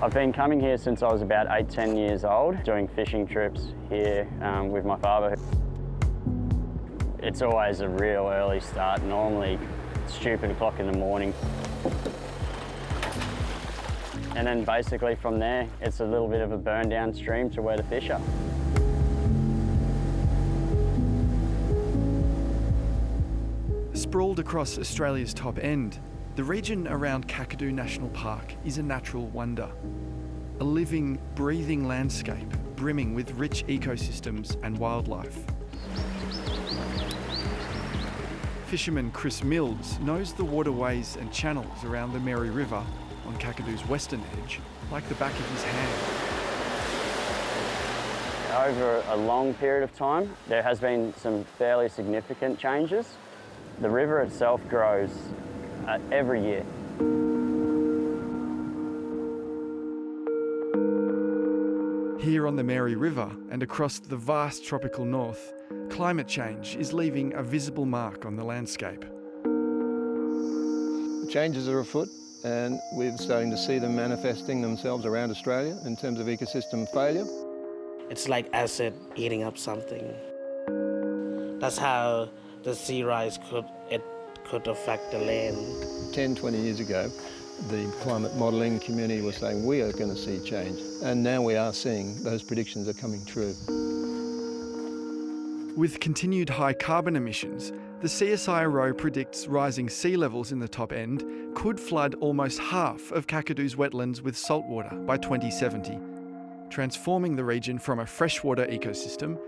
I've been coming here since I was about 8-10 years old, doing fishing trips here with my father. It's always a real early start, normally stupid o'clock in the morning. And then basically from there, it's a little bit of a burn downstream to where the fish are. Sprawled across Australia's top end, the region around Kakadu National Park is a natural wonder. A living, breathing landscape brimming with rich ecosystems and wildlife. Fisherman Chris Mills knows the waterways and channels around the Mary River on Kakadu's western edge like the back of his hand. Over a long period of time, there has been some fairly significant changes. The river itself grows every year. Here on the Mary River and across the vast tropical north, climate change is leaving a visible mark on the landscape. Changes are afoot, and we're starting to see them manifesting themselves around Australia in terms of ecosystem failure. It's like acid eating up something. That's how the sea rise could affect the land. 10, 20 years ago, the climate modelling community was saying we are going to see change, and now we are seeing those predictions are coming true. With continued high carbon emissions, the CSIRO predicts rising sea levels in the top end could flood almost half of Kakadu's wetlands with saltwater by 2070, transforming the region from a freshwater ecosystem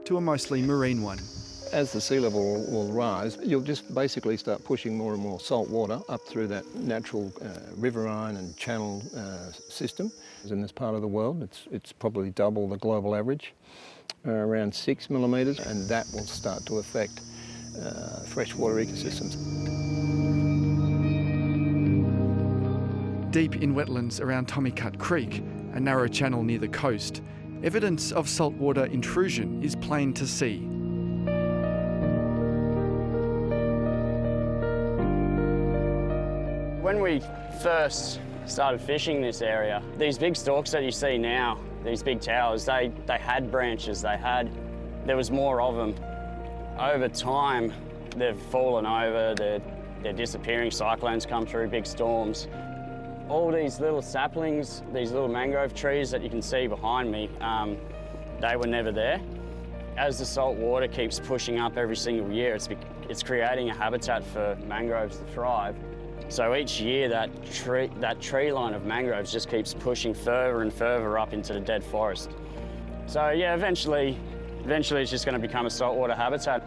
to a mostly marine one. As the sea level will rise, you'll just basically start pushing more and more salt water up through that natural riverine and channel system. In this part of the world, it's probably double the global average, around 6 millimetres, and that will start to affect freshwater ecosystems. Deep in wetlands around Tommycut Creek, a narrow channel near the coast, evidence of saltwater intrusion is plain to see. When we first started fishing this area, these big stalks that you see now, these big towers, they had branches, there was more of them. Over time, they've fallen over, they're disappearing, cyclones come through, big storms. All these little saplings, these little mangrove trees that you can see behind me, they were never there. As the salt water keeps pushing up every single year, it's creating a habitat for mangroves to thrive. So each year that tree line of mangroves just keeps pushing further and further up into the dead forest. So yeah, eventually it's just going to become a saltwater habitat.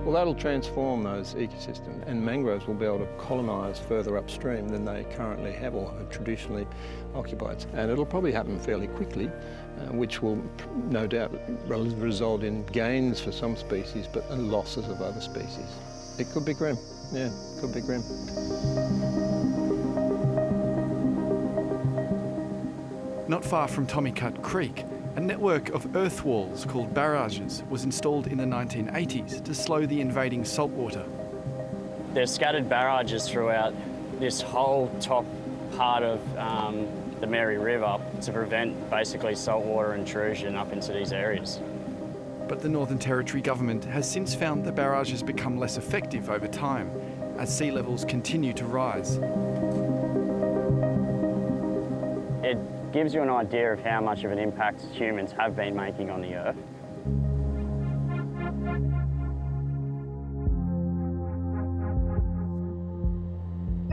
Well, that'll transform those ecosystems, and mangroves will be able to colonise further upstream than they currently have or have traditionally occupied. And it'll probably happen fairly quickly, which will no doubt result in gains for some species but losses of other species. It could be grim, yeah, it could be grim. Not far from Tommycut Creek, a network of earth walls called barrages was installed in the 1980s to slow the invading saltwater. There's scattered barrages throughout this whole top part of the Mary River to prevent basically saltwater intrusion up into these areas. But the Northern Territory government has since found the barrages become less effective over time as sea levels continue to rise. It gives you an idea of how much of an impact humans have been making on the Earth.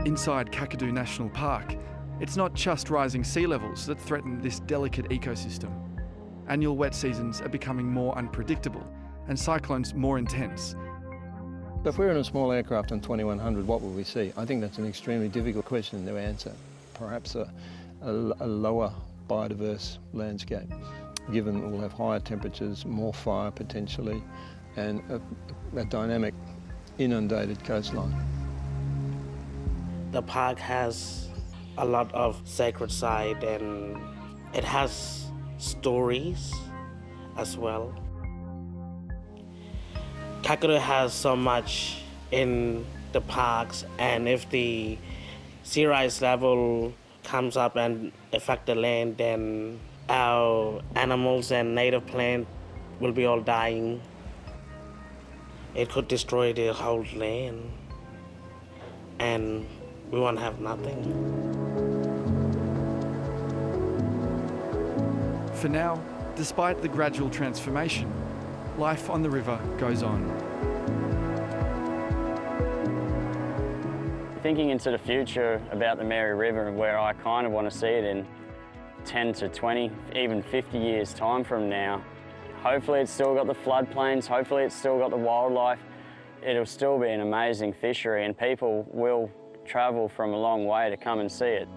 Inside Kakadu National Park, it's not just rising sea levels that threaten this delicate ecosystem. Annual wet seasons are becoming more unpredictable and cyclones more intense. If we're in a small aircraft on 2100, what will we see? I think that's an extremely difficult question to answer. Perhaps a lower biodiverse landscape, given we'll have higher temperatures, more fire potentially, and a dynamic inundated coastline. The park has a lot of sacred site, and it has stories as well. Kakadu has so much in the parks, and if the sea rise level comes up and affect the land, then our animals and native plant will be all dying. It could destroy the whole land, and we won't have nothing. For now, despite the gradual transformation, life on the river goes on. Thinking into the future about the Mary River and where I kind of want to see it in 10 to 20, even 50 years time from now. Hopefully it's still got the floodplains, hopefully it's still got the wildlife. It'll still be an amazing fishery and people will travel from a long way to come and see it.